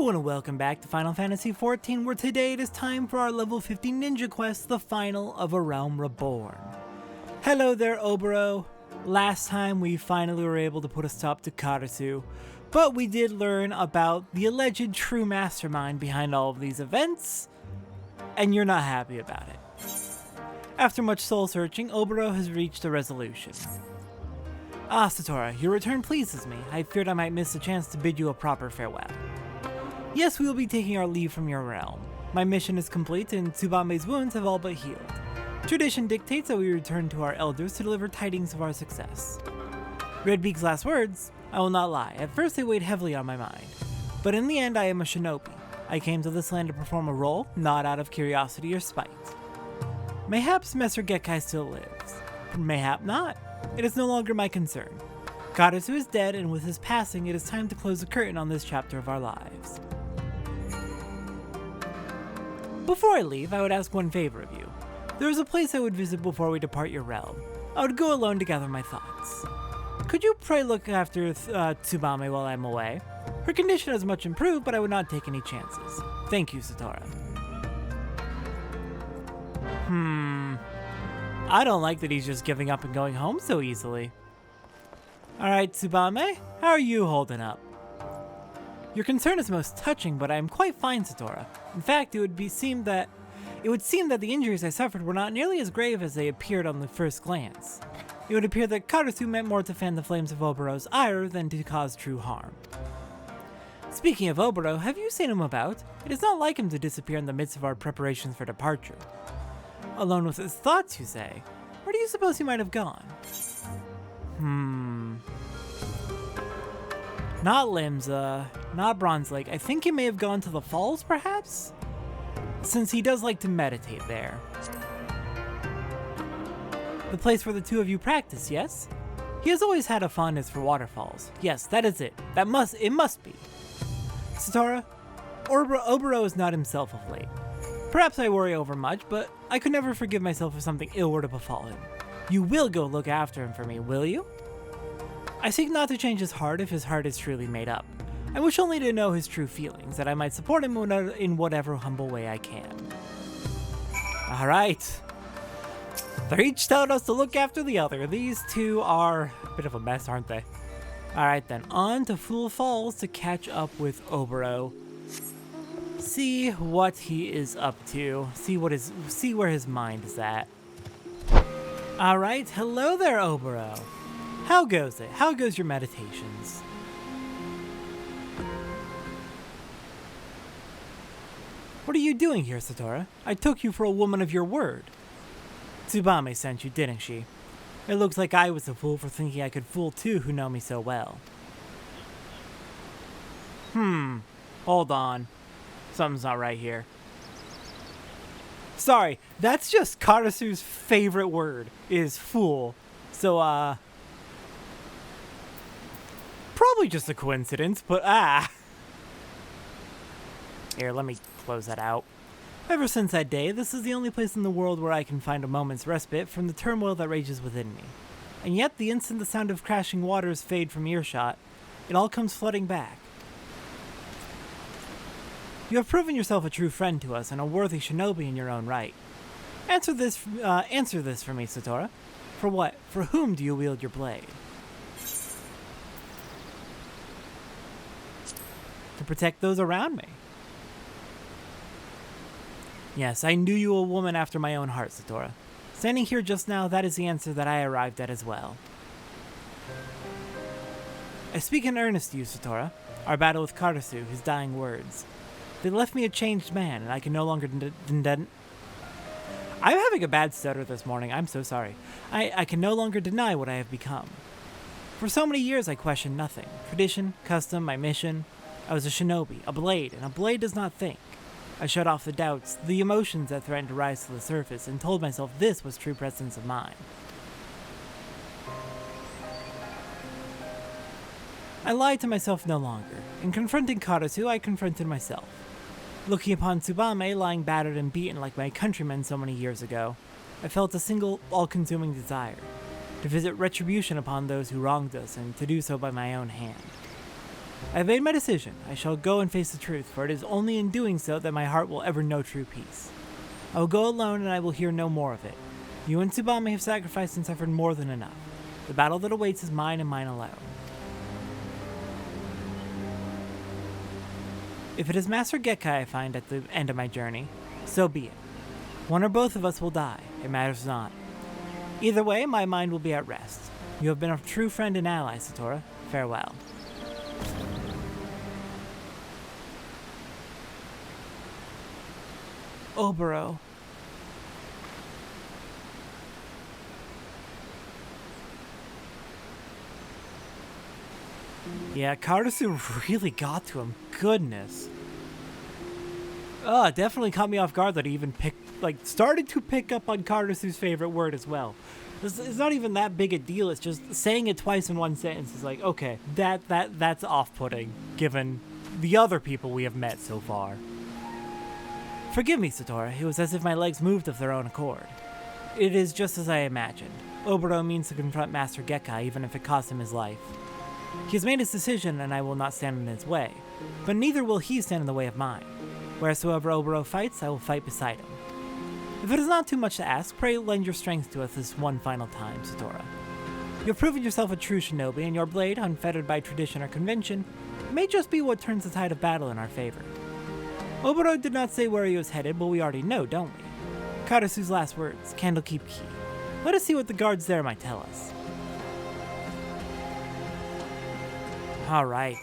everyone and welcome back to Final Fantasy XIV, where today it is time for our level 50 ninja quest, the final of A Realm Reborn. Hello there, Oboro. Last time we finally were able to put a stop to Karasu, but we did learn about the alleged true mastermind behind all of these events, and you're not happy about it. After much soul searching, Oboro has reached a resolution. Ah, Satora, your return pleases me. I feared I might miss a chance to bid you a proper farewell. Yes, we will be taking our leave from your realm. My mission is complete and Tsubame's wounds have all but healed. Tradition dictates that we return to our elders to deliver tidings of our success. Redbeak's last words, I will not lie, at first they weighed heavily on my mind. But in the end I am a shinobi. I came to this land to perform a role, not out of curiosity or spite. Mayhaps Messer Gekkai still lives. Mayhap not. It is no longer my concern. Karasu is dead, and with his passing, it is time to close the curtain on this chapter of our lives. Before I leave, I would ask one favor of you. There is a place I would visit before we depart your realm. I would go alone to gather my thoughts. Could you pray look after Tsubame while I'm away? Her condition has much improved, but I would not take any chances. Thank you, Satora. I don't like that he's just giving up and going home so easily. Alright, Tsubame, how are you holding up? Your concern is most touching, but I am quite fine, Satora. In fact, it would seem that the injuries I suffered were not nearly as grave as they appeared on the first glance. It would appear that Karasu meant more to fan the flames of Oboro's ire than to cause true harm. Speaking of Oboro, have you seen him about? It is not like him to disappear in the midst of our preparations for departure. Alone with his thoughts, you say? Where do you suppose he might have gone? Not Limsa, not Bronze Lake. I think he may have gone to the falls, perhaps? Since he does like to meditate there. The place where the two of you practice, yes? He has always had a fondness for waterfalls. Yes, that is it. It must be. Satora, Oboro is not himself of late. Perhaps I worry over much, but I could never forgive myself if something ill were to befall him. You will go look after him for me, will you? I seek not to change his heart if his heart is truly made up. I wish only to know his true feelings, that I might support him in whatever humble way I can. Alright. They're each telling us to look after the other. These two are a bit of a mess, aren't they? Alright then, on to Fool Falls to catch up with Oboro. See what he is up to. See where his mind is at. Alright, hello there, Oboro. How goes it? How goes your meditations? What are you doing here, Satora? I took you for a woman of your word. Tsubame sent you, didn't she? It looks like I was a fool for thinking I could fool two who know me so well. Hold on. Something's not right here. Sorry, that's just Karasu's favorite word, is fool. So, probably just a coincidence, but Here, let me close that out. Ever since that day, this is the only place in the world where I can find a moment's respite from the turmoil that rages within me. And yet, the instant the sound of crashing waters fade from earshot, it all comes flooding back. You have proven yourself a true friend to us and a worthy shinobi in your own right. Answer this for me, Satora. For what? For whom do you wield your blade? To protect those around me. Yes, I knew you a woman after my own heart, Satora. Standing here just now, that is the answer that I arrived at as well. I speak in earnest to you, Satora. Our battle with Karasu, his dying words. They left me a changed man, and I can no longer I'm having a bad stutter this morning, I'm so sorry. I can no longer deny what I have become. For so many years I questioned nothing. Tradition, custom, my mission. I was a shinobi, a blade, and a blade does not think. I shut off the doubts, the emotions that threatened to rise to the surface, and told myself this was true presence of mind. I lied to myself no longer. In confronting Karasu, I confronted myself. Looking upon Tsubame lying battered and beaten like my countrymen so many years ago, I felt a single, all-consuming desire, to visit retribution upon those who wronged us and to do so by my own hand. I have made my decision. I shall go and face the truth, for it is only in doing so that my heart will ever know true peace. I will go alone, and I will hear no more of it. You and Tsubame have sacrificed and suffered more than enough. The battle that awaits is mine and mine alone. If it is Master Gekkai I find at the end of my journey, so be it. One or both of us will die. It matters not. Either way, my mind will be at rest. You have been a true friend and ally, Satora. Farewell. Oboro. Yeah, Karasu really got to him. Goodness. It definitely caught me off guard that he even started to pick up on Karasu's favorite word as well. It's not even that big a deal. It's just saying it twice in one sentence is like, okay, that's off-putting, given the other people we have met so far. Forgive me, Satora. It was as if my legs moved of their own accord. It is just as I imagined. Oboro means to confront Master Gekkai, even if it costs him his life. He has made his decision, and I will not stand in his way, but neither will he stand in the way of mine. Wheresoever Oboro fights, I will fight beside him. If it is not too much to ask, pray lend your strength to us this one final time, Satora. You have proven yourself a true shinobi, and your blade, unfettered by tradition or convention, may just be what turns the tide of battle in our favor. Oboro did not say where he was headed, but we already know, don't we? Karasu's last words, Candlekeep Key. Let us see what the guards there might tell us. Alright.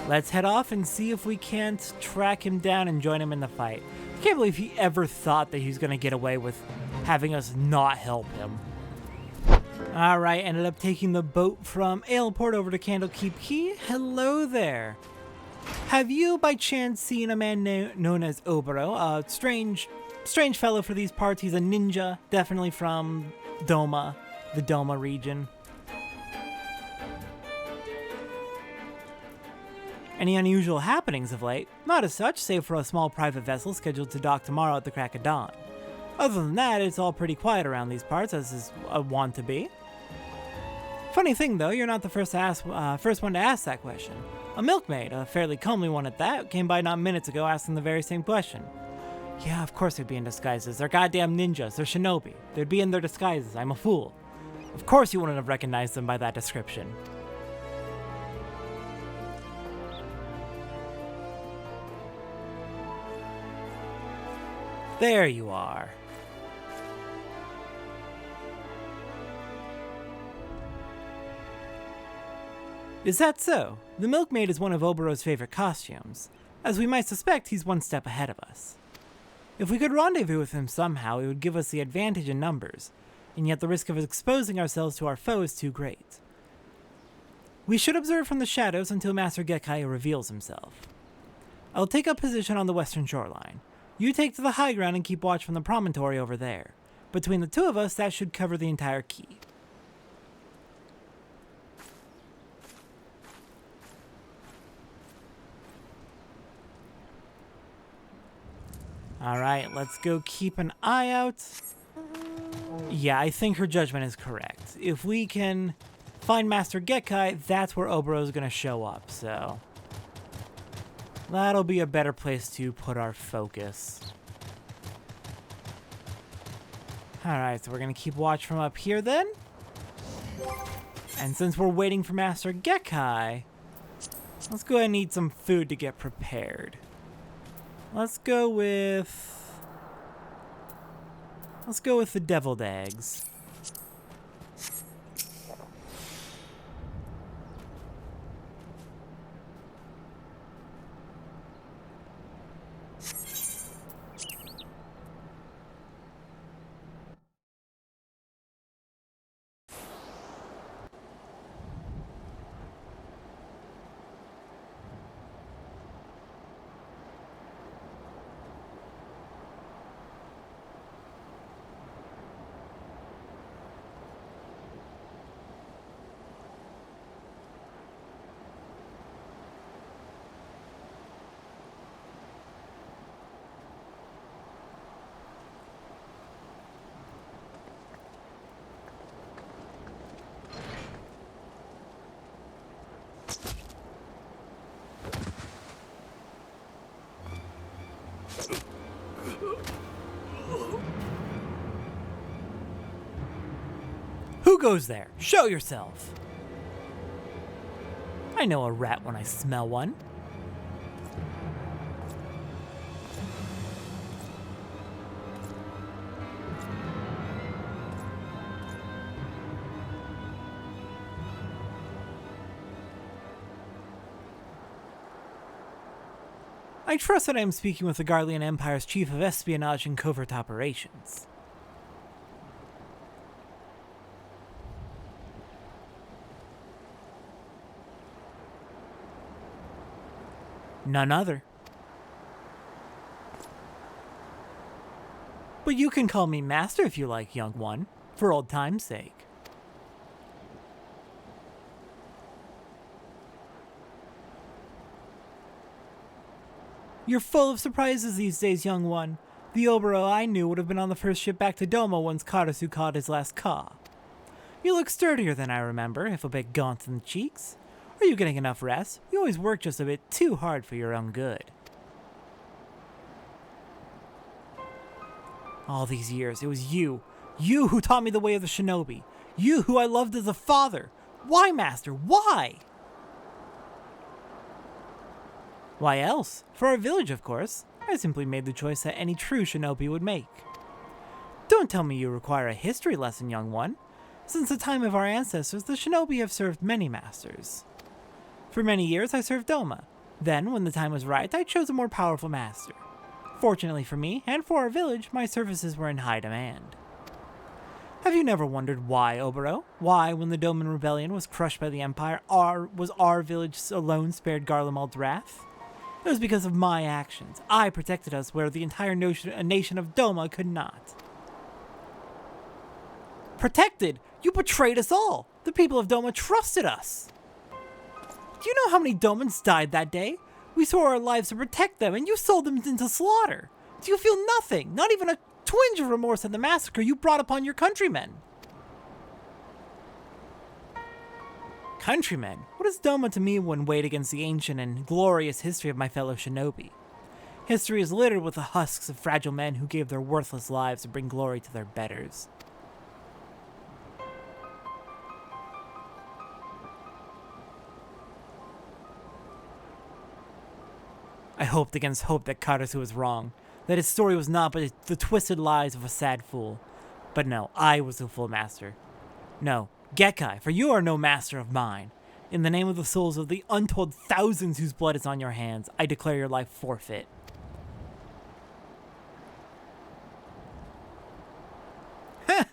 Let's head off and see if we can't track him down and join him in the fight. I can't believe he ever thought that he was going to get away with having us not help him. Alright, ended up taking the boat from Aleport over to Candlekeep Key. Hello there. Have you by chance seen a man known as Oboro? A strange fellow for these parts. He's a ninja, definitely from Doma, the Doma region. Any unusual happenings of late? Not as such, save for a small private vessel scheduled to dock tomorrow at the crack of dawn. Other than that, it's all pretty quiet around these parts, as is wont to be. Funny thing though, you're not the first one to ask that question. A milkmaid, a fairly comely one at that, came by not minutes ago asking the very same question. Yeah, of course they'd be in disguises. They're goddamn ninjas. They're shinobi. They'd be in their disguises. I'm a fool. Of course you wouldn't have recognized them by that description. There you are. Is that so? The milkmaid is one of Oboro's favorite costumes. As we might suspect, he's one step ahead of us. If we could rendezvous with him somehow, it would give us the advantage in numbers, and yet the risk of exposing ourselves to our foe is too great. We should observe from the shadows until Master Gekkai reveals himself. I'll take up position on the western shoreline. You take to the high ground and keep watch from the promontory over there. Between the two of us, that should cover the entire key. Alright, let's go keep an eye out. Yeah, I think her judgment is correct. If we can find Master Gekkai, that's where Oboro is going to show up, so that'll be a better place to put our focus. Alright, so we're going to keep watch from up here then. And since we're waiting for Master Gekkai, let's go ahead and eat some food to get prepared. Let's go with the deviled eggs. goes there? Show yourself! I know a rat when I smell one. I trust that I am speaking with the Garlean Empire's Chief of Espionage and Covert Operations. None other. But you can call me Master if you like, young one, for old time's sake. You're full of surprises these days, young one. The Oboro I knew would have been on the first ship back to Doma once Karasu caught his last caw. You look sturdier than I remember, if a bit gaunt in the cheeks. Are you getting enough rest? You always work just a bit too hard for your own good. All these years, it was you. You who taught me the way of the shinobi. You who I loved as a father. Why, Master? Why? Why else? For our village, of course. I simply made the choice that any true shinobi would make. Don't tell me you require a history lesson, young one. Since the time of our ancestors, the shinobi have served many masters. For many years, I served Doma. Then, when the time was right, I chose a more powerful master. Fortunately for me, and for our village, my services were in high demand. Have you never wondered why, Oboro? Why, when the Doman Rebellion was crushed by the Empire, was our village alone spared Garlemald's wrath? It was because of my actions. I protected us where the entire nation of Doma could not. Protected? You betrayed us all! The people of Doma trusted us! Do you know how many Domans died that day? We swore our lives to protect them, and you sold them into slaughter! Do you feel nothing? Not even a twinge of remorse at the massacre you brought upon your countrymen? Countrymen? What is Doma to me when weighed against the ancient and glorious history of my fellow shinobi? History is littered with the husks of fragile men who gave their worthless lives to bring glory to their betters. I hoped against hope that Karasu was wrong, that his story was not but the twisted lies of a sad fool. But no, I was the full master. No, Gekkai, for you are no master of mine. In the name of the souls of the untold thousands whose blood is on your hands, I declare your life forfeit. Heh!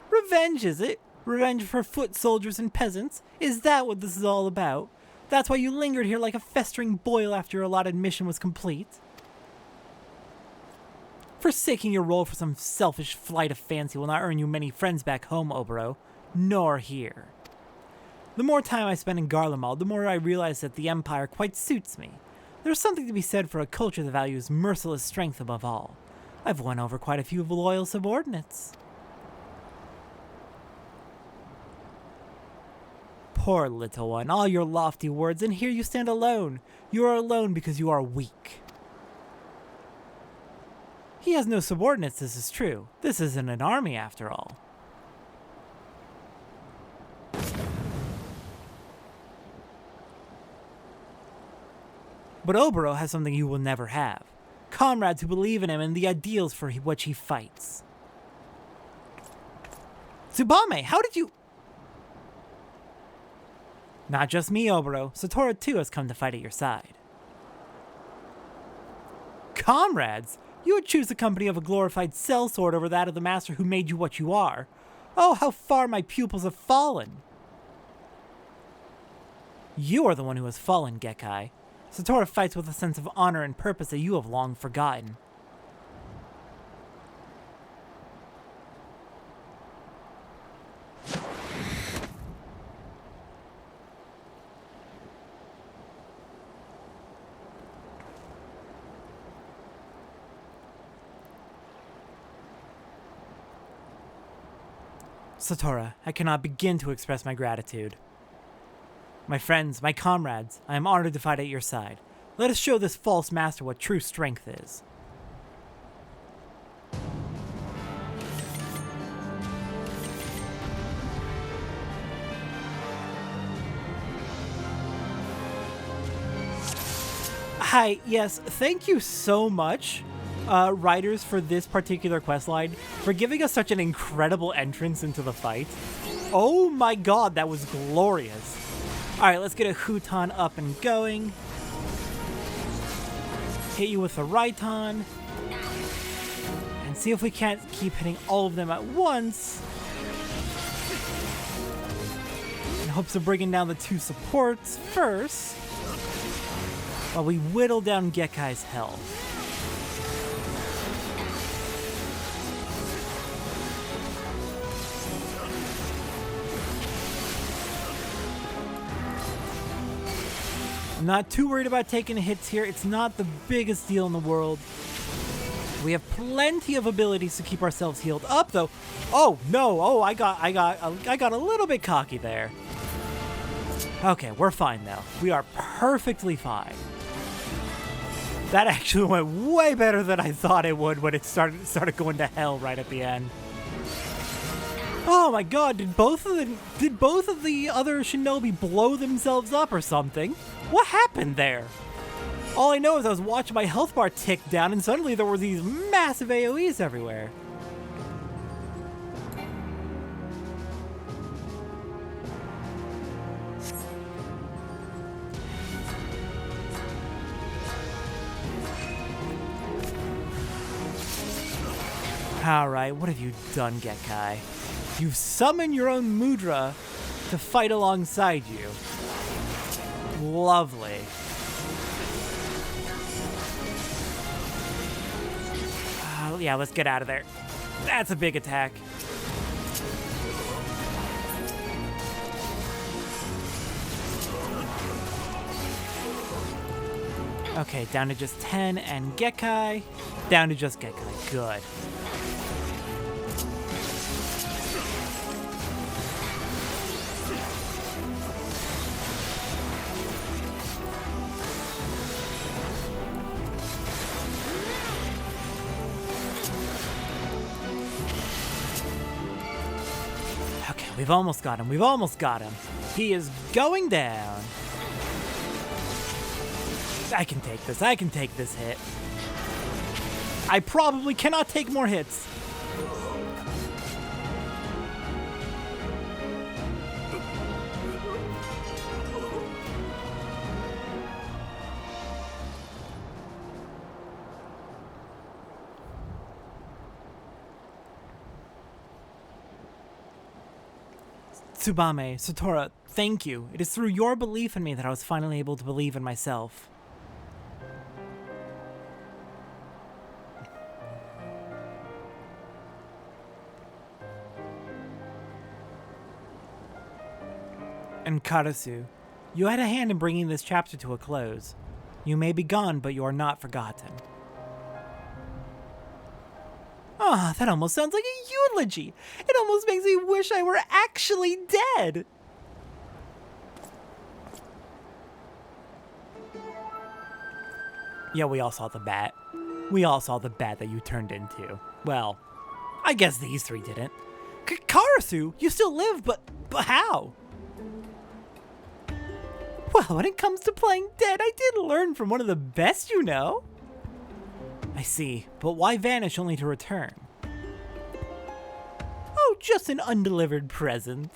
Revenge, is it? Revenge for foot soldiers and peasants? Is that what this is all about? That's why you lingered here like a festering boil after your allotted mission was complete? Forsaking your role for some selfish flight of fancy will not earn you many friends back home, Oboro. Nor here. The more time I spend in Garlemald, the more I realize that the Empire quite suits me. There's something to be said for a culture that values merciless strength above all. I've won over quite a few loyal subordinates. Poor little one, all your lofty words, and here you stand alone. You are alone because you are weak. He has no subordinates, this is true. This isn't an army after all. But Oboro has something you will never have. Comrades who believe in him and the ideals for which he fights. Tsubame, how did you... Not just me, Oboro. Satora too has come to fight at your side. Comrades? You would choose the company of a glorified sellsword over that of the master who made you what you are. Oh, how far my pupils have fallen. You are the one who has fallen, Gekkai. Satora fights with a sense of honor and purpose that you have long forgotten. Satora, I cannot begin to express my gratitude. My friends, my comrades, I am honored to fight at your side. Let us show this false master what true strength is. Hi, yes, thank you so much, writers, for this particular questline, for giving us such an incredible entrance into the fight. Oh my god, that was glorious. Alright, let's get a Huton up and going. Hit you with a Raiton. And see if we can't keep hitting all of them at once. In hopes of bringing down the 2 supports first, while we whittle down Gekkai's health. I'm not too worried about taking hits here. It's not the biggest deal in the world. We have plenty of abilities to keep ourselves healed up, though. Oh no! Oh, I got a little bit cocky there. Okay, we're fine now. We are perfectly fine. That actually went way better than I thought it would when it started going to hell right at the end. Oh my god, did both of the other shinobi blow themselves up or something? What happened there? All I know is I was watching my health bar tick down and suddenly there were these massive AoEs everywhere. Alright, what have you done, Gekkai? You've summoned your own Mudra to fight alongside you. Lovely. Yeah, let's get out of there. That's a big attack. Okay, down to just 10 and Gekkai. Down to just Gekkai. Good. We've almost got him. We've almost got him. He is going down. I can take this. I can take this hit. I probably cannot take more hits. Tsubame, Satora, thank you. It is through your belief in me that I was finally able to believe in myself. And Karasu, you had a hand in bringing this chapter to a close. You may be gone, but you are not forgotten. Ah, that almost sounds like a eulogy. It almost makes me wish I were actually dead. Yeah, we all saw the bat. We all saw the bat that you turned into. Well, I guess these 3 didn't. Karasu, you still live, but how? Well, when it comes to playing dead, I did learn from one of the best, you know. I see, but why vanish only to return? Oh, just an undelivered present.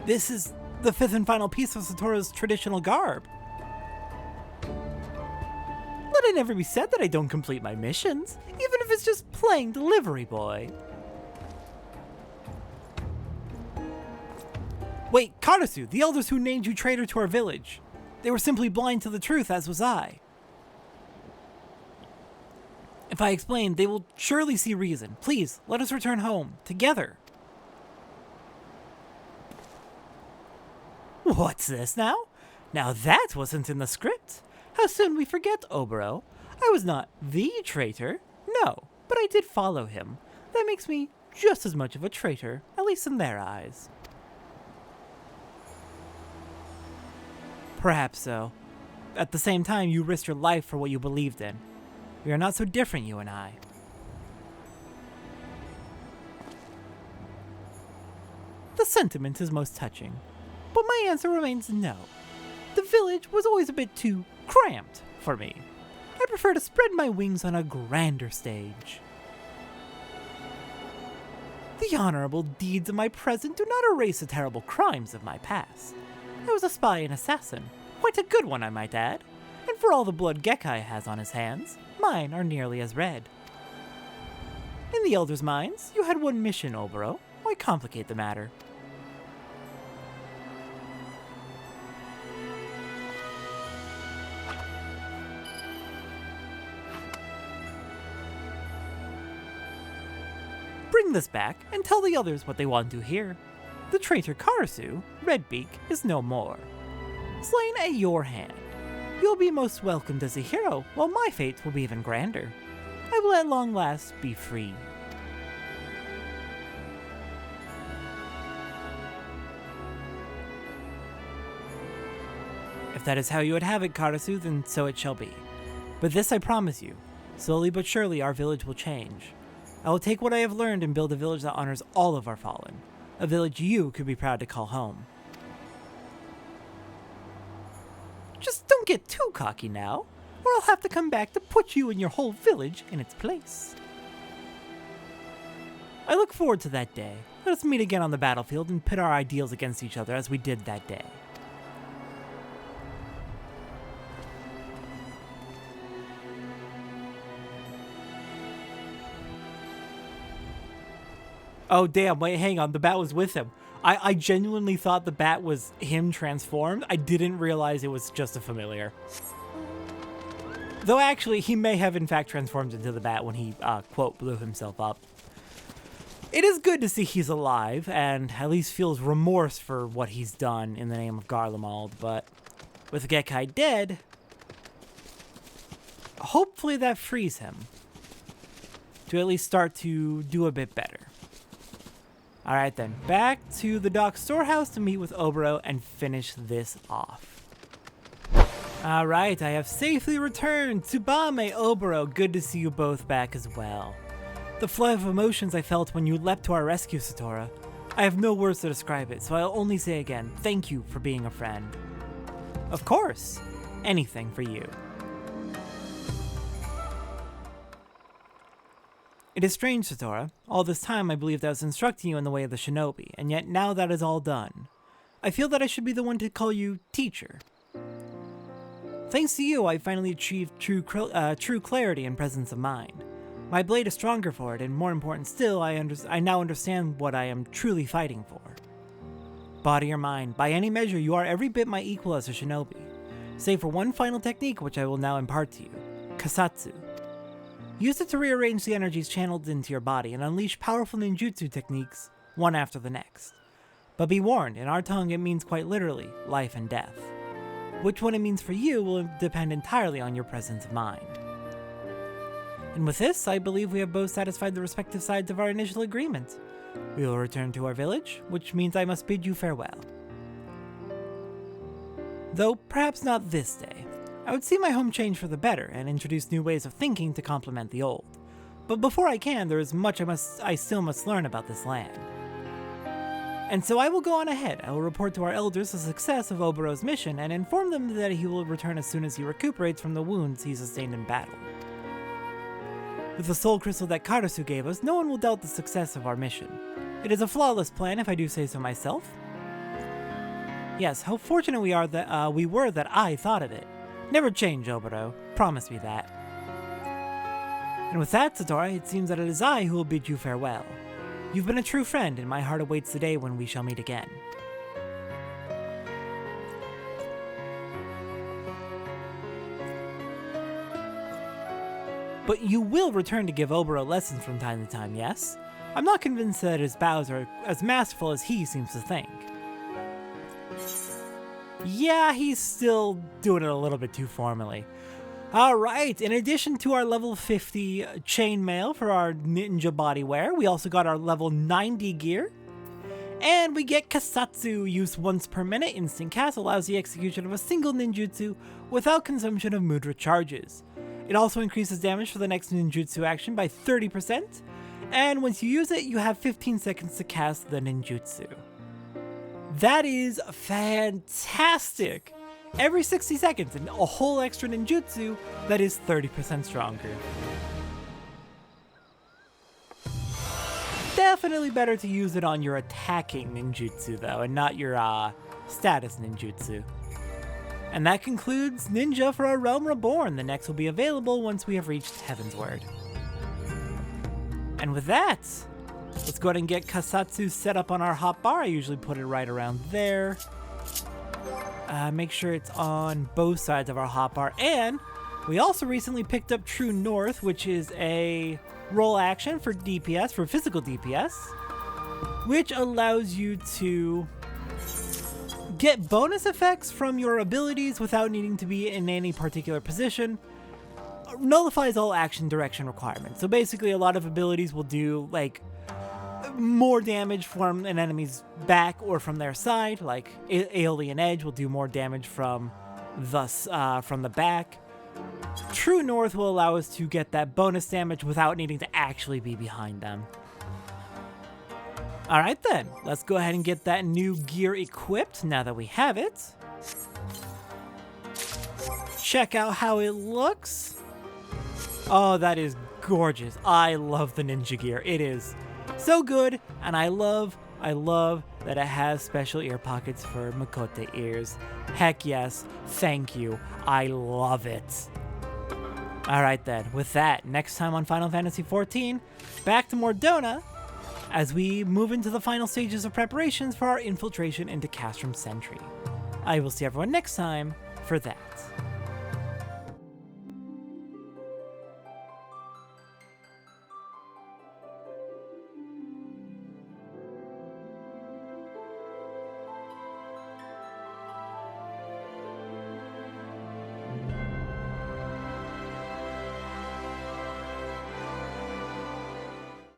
This is the 5th and final piece of Satora's traditional garb. Let it never be said that I don't complete my missions, even if it's just playing delivery boy. Wait, Karasu, the elders who named you traitor to our village. They were simply blind to the truth, as was I. If I explain, they will surely see reason. Please, let us return home, together. What's this now? Now that wasn't in the script. How soon we forget, Oboro. I was not the traitor, no, but I did follow him. That makes me just as much of a traitor, at least in their eyes. Perhaps so. At the same time, you risked your life for what you believed in. We are not so different, you and I. The sentiment is most touching, but my answer remains no. The village was always a bit too cramped for me. I prefer to spread my wings on a grander stage. The honorable deeds of my present do not erase the terrible crimes of my past. I was a spy and assassin, quite a good one I might add, and for all the blood Gekkai has on his hands, mine are nearly as red. In the elders' minds, you had one mission, Oboro. Why complicate the matter? Bring this back and tell the others what they want to hear. The traitor Karasu, Redbeak, is no more. Slain at your hand, you'll be most welcomed as a hero, while my fate will be even grander. I will at long last be free. If that is how you would have it, Karasu, then so it shall be. But this I promise you, slowly but surely our village will change. I will take what I have learned and build a village that honors all of our fallen. A village you could be proud to call home. Just don't get too cocky now, or I'll have to come back to put you and your whole village in its place. I look forward to that day. Let us meet again on the battlefield and pit our ideals against each other as we did that day. Oh damn, wait, hang on, the bat was with him. I genuinely thought the bat was him transformed. I didn't realize it was just a familiar. Though actually, he may have in fact transformed into the bat when he, quote, blew himself up. It is good to see he's alive, and at least feels remorse for what he's done in the name of Garlemald, but with Gekkai dead, hopefully that frees him to at least start to do a bit better. Alright then, back to the dock storehouse to meet with Oboro and finish this off. Alright, I have safely returned. Tsubame, Oboro, good to see you both back as well. The flood of emotions I felt when you leapt to our rescue, Satora. I have no words to describe it, so I'll only say again, thank you for being a friend. Of course, anything for you. It is strange, Satora. All this time I believed I was instructing you in the way of the shinobi, and yet now that is all done. I feel that I should be the one to call you teacher. Thanks to you, I finally achieved true clarity and presence of mind. My blade is stronger for it, and more important still, I now understand what I am truly fighting for. Body or mind, by any measure you are every bit my equal as a shinobi, save for one final technique which I will now impart to you, Kasatsu. Use it to rearrange the energies channeled into your body and unleash powerful ninjutsu techniques, one after the next. But be warned, in our tongue it means quite literally, life and death. Which one it means for you will depend entirely on your presence of mind. And with this, I believe we have both satisfied the respective sides of our initial agreement. We will return to our village, which means I must bid you farewell. Though perhaps not this day. I would see my home change for the better and introduce new ways of thinking to complement the old. But before I can, there is much I still must learn about this land. And so I will go on ahead. I will report to our elders the success of Oboro's mission and inform them that he will return as soon as he recuperates from the wounds he sustained in battle. With the soul crystal that Karasu gave us, no one will doubt the success of our mission. It is a flawless plan, if I do say so myself. Yes, how fortunate we were that I thought of it. Never change, Oboro. Promise me that. And with that, Satora, it seems that it is I who will bid you farewell. You've been a true friend, and my heart awaits the day when we shall meet again. But you will return to give Oboro lessons from time to time, yes? I'm not convinced that his bows are as masterful as he seems to think. Yeah, he's still doing it a little bit too formally. Alright, in addition to our level 50 chainmail for our ninja bodywear, we also got our level 90 gear. And we get Kasatsu, used once per minute. Instant cast allows the execution of a single ninjutsu without consumption of mudra charges. It also increases damage for the next ninjutsu action by 30%. And once you use it, you have 15 seconds to cast the ninjutsu. That is fantastic! Every 60 seconds, and a whole extra ninjutsu that is 30% stronger. Definitely better to use it on your attacking ninjutsu though, and not your status ninjutsu. And that concludes Ninja for our Realm Reborn. The next will be available once we have reached Heaven's Word. And with that, let's go ahead and get Kasatsu set up on our hotbar. I usually put it right around there. Make sure it's on both sides of our hotbar. And we also recently picked up True North, which is a roll action for DPS, for physical DPS, which allows you to get bonus effects from your abilities without needing to be in any particular position. Nullifies all action direction requirements. So basically a lot of abilities will do like more damage from an enemy's back or from their side, like Aeolian Edge will do more damage from the back. True North will allow us to get that bonus damage without needing to actually be behind them. Alright then, let's go ahead and get that new gear equipped now that we have it. Check out how it looks. Oh, that is gorgeous. I love the ninja gear. It is so good, and I love that it has special ear pockets for Makote ears. Heck yes, thank you. I love it. Alright then, with that, next time on Final Fantasy XIV, back to Mordona, as we move into the final stages of preparations for our infiltration into Castrum Sentry. I will see everyone next time for that.